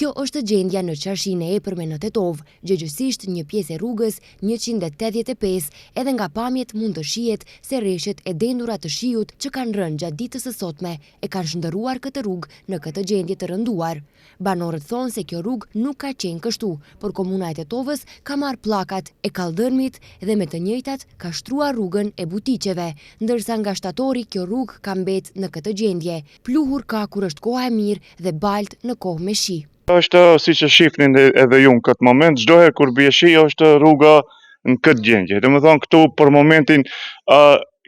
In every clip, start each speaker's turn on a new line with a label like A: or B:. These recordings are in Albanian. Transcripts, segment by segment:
A: Kjo është gjendja në qarshinë e epërme në Tetov, gjëgjësisht një pjesë e rrugës 185, edhe nga pamjet mund të shihet se rreshtet e dendura të shiut që kanë rënë gjatë ditës së sotme e kanë shndërruar këtë rrugë në këtë gjendje të rënduar. Banorët thonë se kjo rrugë nuk ka qenë kështu, por komuna e Tetovës ka marrë pllakat e kallëdhënimit dhe me të njëjtat ka shtruar rrugën e butiqeve, ndërsa nga shtatori kjo rrugë ka mbet në këtë gjendje. Pluhur ka kur është koha e mirë dhe balt në kohë me shi.
B: Është siç e shihni edhe ju në këtë moment, çdo herë kur bie shi është rruga në këtë gjendje. Domethënë këtu për momentin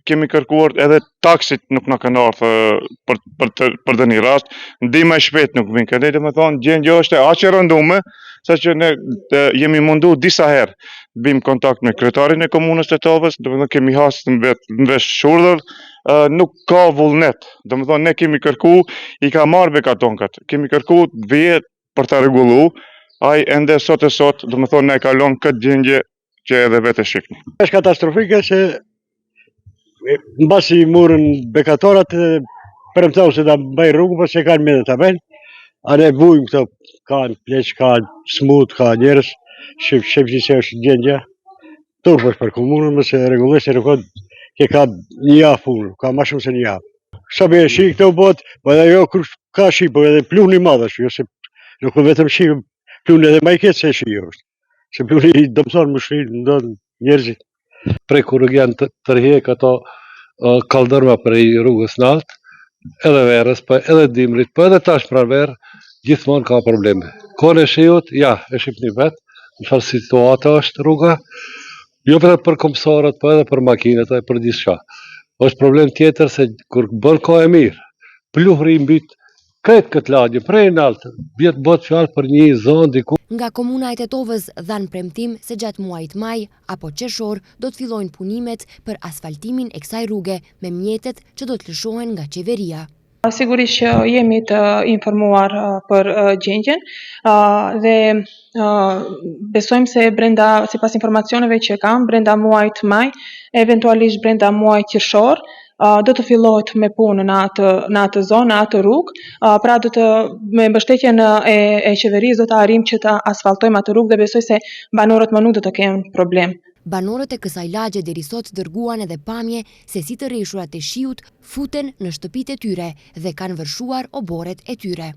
B: kemi kërkuar edhe taksit nuk na kanë ardhur për të një rast, ndihma e shpejt nuk vjen këtej, domethënë gjendja është aq e rënduar saqë ne jemi munduar disa herë të bëjmë kontakt me kryetarin e komunës së Tetovës, domethënë kemi hasë në vesh shurdhër, nuk ka vullnet. Domethënë ne kemi kërku, i ka marrë bekatonkat, kemi kërku të vijë për ta rregullu, ai ende sot e sot, domethënë ne kalon këtë gjendje që edhe vetë shihni.
C: Është katastrofike se mbasi murën bekatorat premtau se ta bëj rrugën, por se kanë mendë ta bëjnë. A ne vujmë këto, kanë pleq, kanë smut, ka njerëz, shifë se është gjendja. Turpësh për komunën, mëse rregullisht e rëkot, ke ka një javë punë, ka ma shumë se një javë. Sa me shi këto botë, po edhe jo kur ka shi, po edhe pluni i madh është, jo se nuk vetëm shi, pluni edhe më i keq se shi është. Se pluni i dëmton më shumë ndon njerëzit.
D: Prej kur janë tërhiq ato kallëdhëna prej rrugës lart, edhe verës, po edhe dimrit, po edhe tash pranverë, gjithmonë ka probleme. Kohën e shiut, ja, e shihni vetë, në çfarë situata është rruga, jo vetëm për komsorët, po edhe për makinat e për gjithçka. Është problem tjetër se kur bën kohë e mirë, pluhuri mbyt këtë lagje, prej në altë, bjetë botë fjalë për një zonë diku.
A: Nga komuna e Tetovës dhanë premtim se gjatë muajit maj apo qershor do të fillojnë punimet për asfaltimin e kësaj rruge me mjetet që do të lëshohen nga qeveria.
E: Sigurisht që jemi të informuar për gjendjen dhe besojmë se sipas informacioneve që kam, brenda muajit maj, eventualisht brenda muajit qershor, do të fillohet me punë në atë zonë, në atë rrugë, pra me mbështetjen e qeverisë do të arrijmë që të asfaltojmë atë rrugë dhe besoj se banorët më nuk do të kenë problem.
A: Banorët e kësaj lagje deri sot dërguan edhe pamje se si të rreshurat e shiut futen në shtëpitë e tyre dhe kanë vërshuar oborret e tyre.